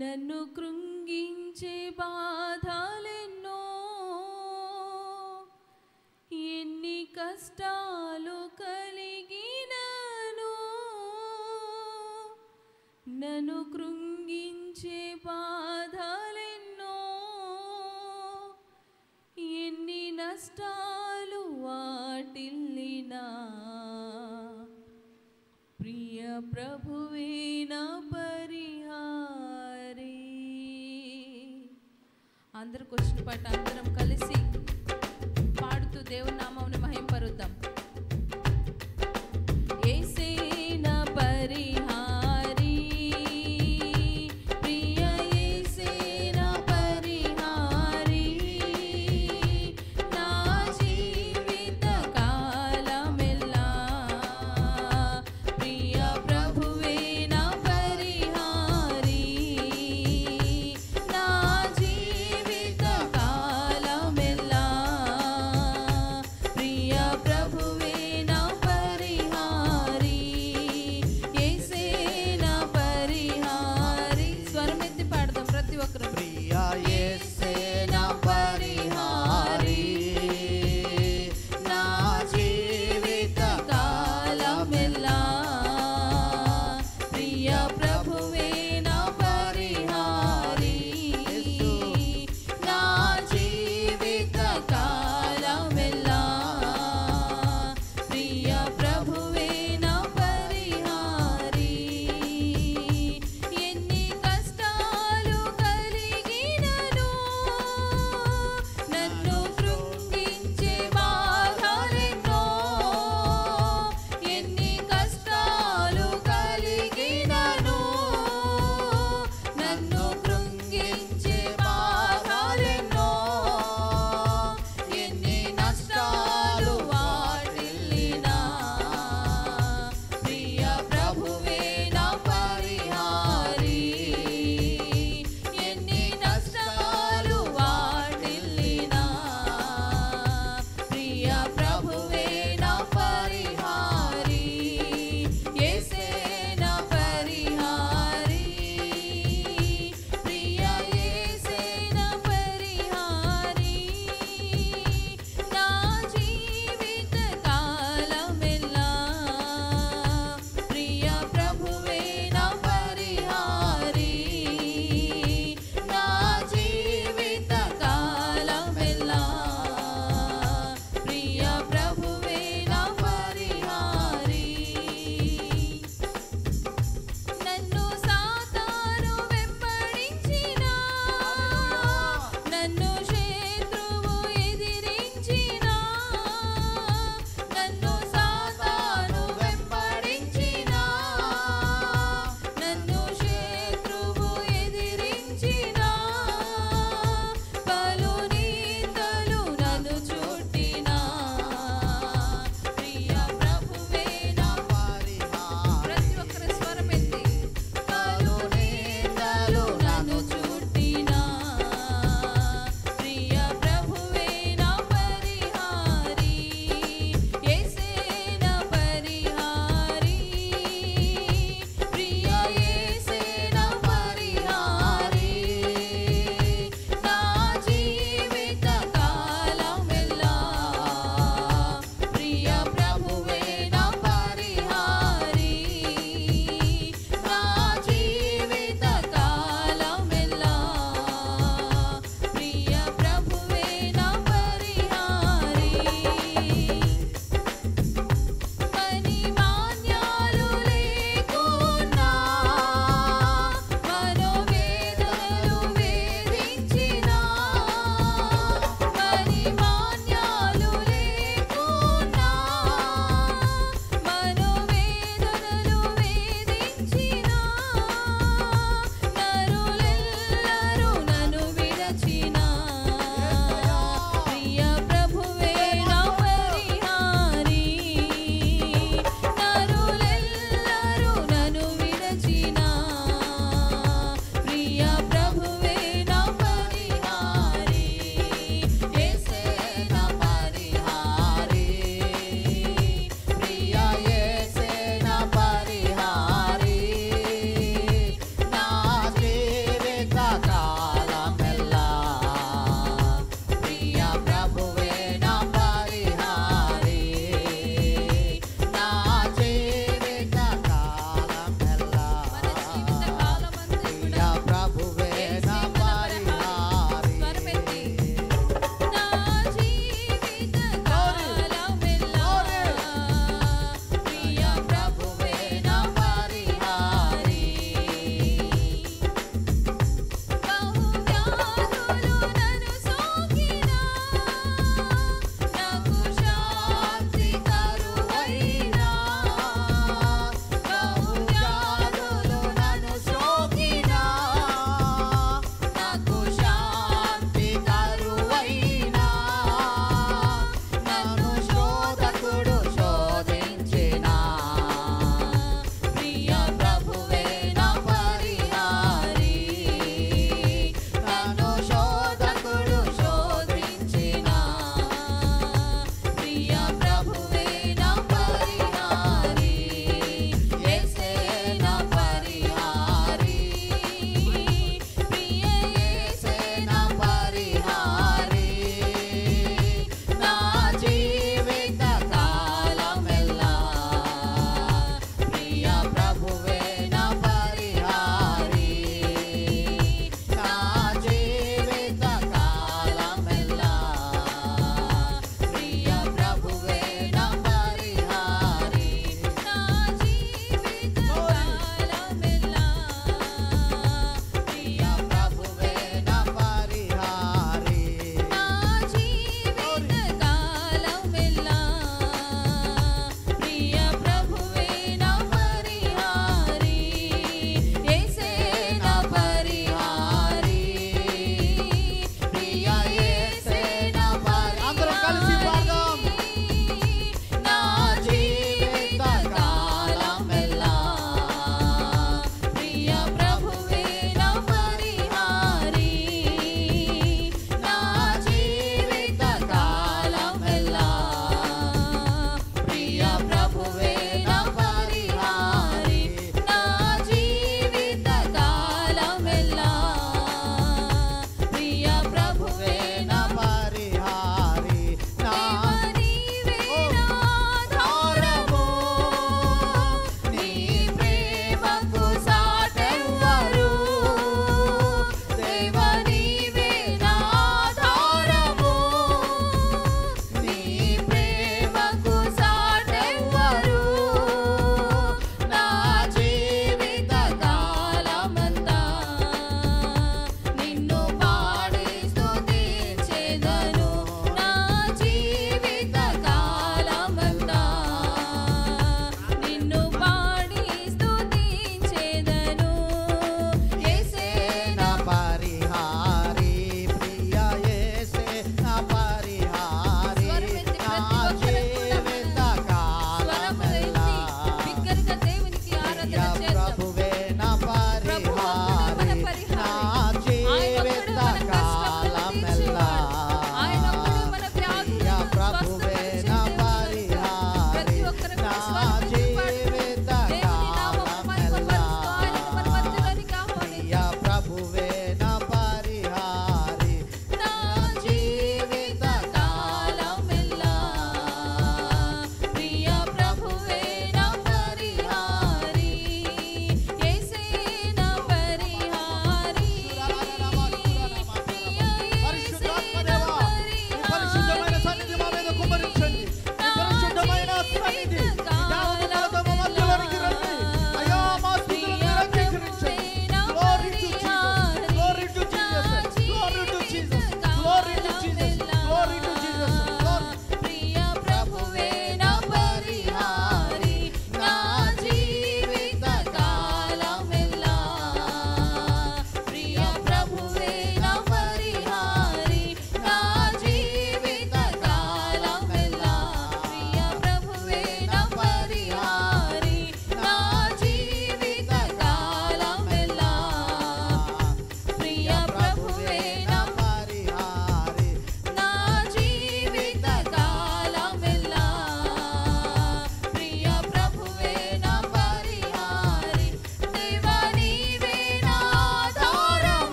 నన్ను కృంగించే బాధలెన్నో, ఎన్ని కష్టాలు కలిగినను, నన్ను కృంగించే బాధలెన్నో, ఎన్ని నష్టాలు వాటిల్లినా, ప్రియ ప్రభువే నా పరిహారి. అందరికి వచ్చిన పాట అందరం కలిసి పాడుతూ దేవుని నామమును మహింపరుద్దాం. యేసే నా పరిహారి, ప్రియ యేసే నా పరిహారి, నా జీవిత కాలమెల్లా ప్రియ ప్రభువే నా పరిహారి, నా జీవిత కాలమెల్లా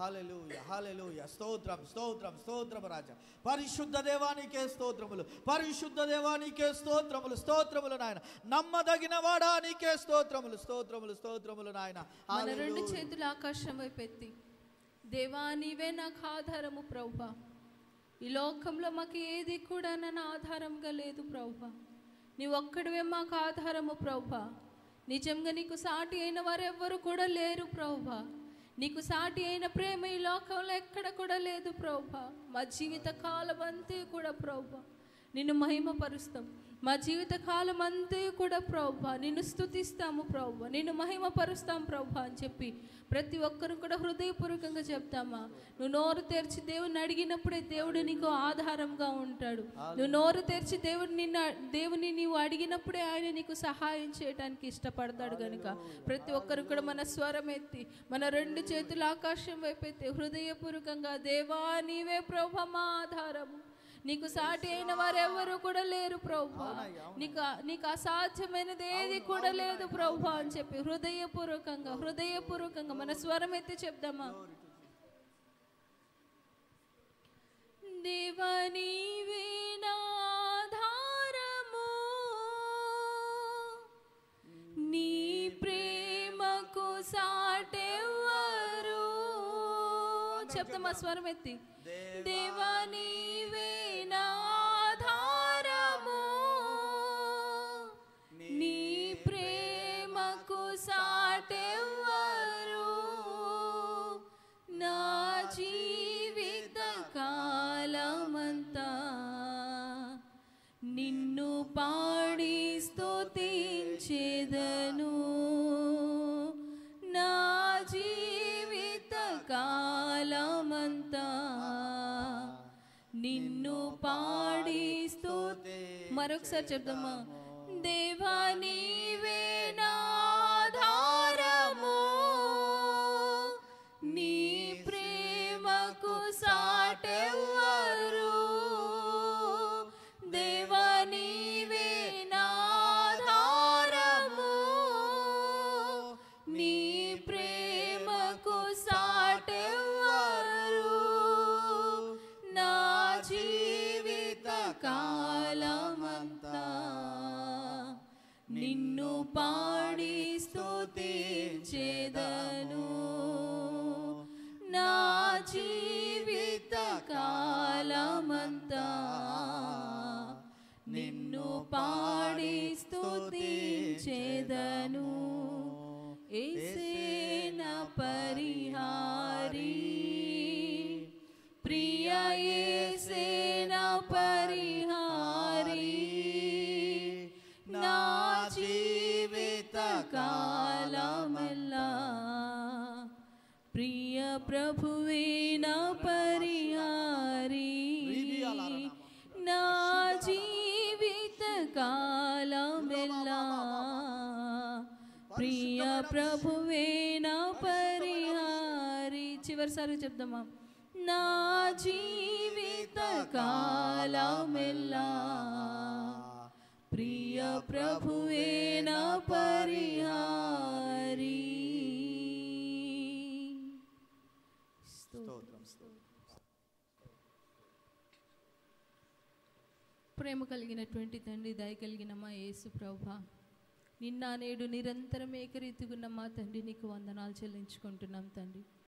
హల్లెలూయా హల్లెలూయా. స్తోత్రం స్తోత్రం స్తోత్రం రాజా. పరిశుద్ధ దేవానికే స్తోత్రములు, పరిశుద్ధ దేవానికే స్తోత్రములు, స్తోత్రములు నాయన. నమ్మదగిన వాడా నీకే స్తోత్రములు, స్తోత్రములు స్తోత్రములు నాయన. మన రెండు చేతులు ఆకాశం వైపు ఎత్తి, దేవా నీవే నాకు ఆధారము ప్రభువా. ఈ లోకంలో మాకు ఏది కూడా నన్ను ఆధారంగా లేదు ప్రభువా. నీ ఒక్కడివే మాకు ఆధారము ప్రభువా. నిజంగా నీకు సాటి అయిన వారు ఎవ్వరు కూడా లేరు ప్రభువా. నీకు సాటి అయిన ప్రేమ ఈ లోకంలో ఎక్కడ కూడా లేదు ప్రభువా. మా జీవిత కాలం అంతే కూడా ప్రభువా నిన్ను మహిమపరుస్తాం. మా జీవిత కాలం అంతే కూడా ప్రభువా నిన్ను స్తుతిస్తాము ప్రభువా, నిన్ను మహిమపరుస్తాం ప్రభువా అని చెప్పి ప్రతి ఒక్కరు కూడా హృదయపూర్వకంగా చెప్తామా. నువ్వు నోరు తెరిచి దేవుని అడిగినప్పుడే దేవుడు నీకు ఆధారంగా ఉంటాడు. నువ్వు నోరు తెరిచి దేవుని నీవు అడిగినప్పుడే ఆయన నీకు సహాయం చేయడానికి ఇష్టపడతాడు. కనుక ప్రతి ఒక్కరు కూడా మన స్వరం ఎత్తి, మన రెండు చేతులు ఆకాశం వైపు ఎత్తి హృదయపూర్వకంగా, దేవా నీవే ప్రభువా మా ఆధారము. నీకు సాటి అయిన వారు ఎవరు కూడా లేరు ప్రభువా. నీకు అసాధ్యమైనది ఏది కూడా లేదు ప్రభువా అని చెప్పి హృదయపూర్వకంగా మన స్వరం ఎత్తి చెప్దామా. దేవా నీవే నా ఆధారము, నీ ప్రేమకు సాటెవ్వరు. చెప్దామా స్వరం ఎత్తి. దేవా నీవే నా ఆధారము, నీ ప్రేమకు సాటెవ్వరు. నా జీవిత కాలమంతా నిన్ను పాడి స్తుతించెదను. నా జీవిత కాలమంతా నిన్ను పాడి స్తుతి. మరొకసారి చెప్దామా. దేవా నీవే నా ఆధారము, నీ ప్రేమకు సాటెవ్వరు. దేవా నీవే నా ఆధారము, నీ ప్రేమకు సాటెవ్వరు. నా జీవిత కాలమంతా నిన్ను పాడి స్తుతించెదను. నా జీవిత కాలమంతా నిన్ను పాడి స్తుతించెదను. యేసేన పరిహారి, ప్రియ యేసేన పరిహారి. నా జీవిత కాలమెల్లా ప్రియ ప్రభువే నా పరిహారి. నా జీవిత కాలమెల్లా ప్రియ ప్రభువే నా పరిహారి. చివరిసారి చెప్దామా. నా జీవిత కాలమెల్లా ప్రియ ప్రభువే నా పరిహారి. ప్రేమ కలిగినటువంటి తండ్రి, దయ కలిగిన మా యేసు ప్రభువా, నిన్న నేడు నిరంతరం ఏకరీతిగున్న మా తండ్రి నీకు వందనాలు చెల్లించుకుంటున్నాం తండ్రి.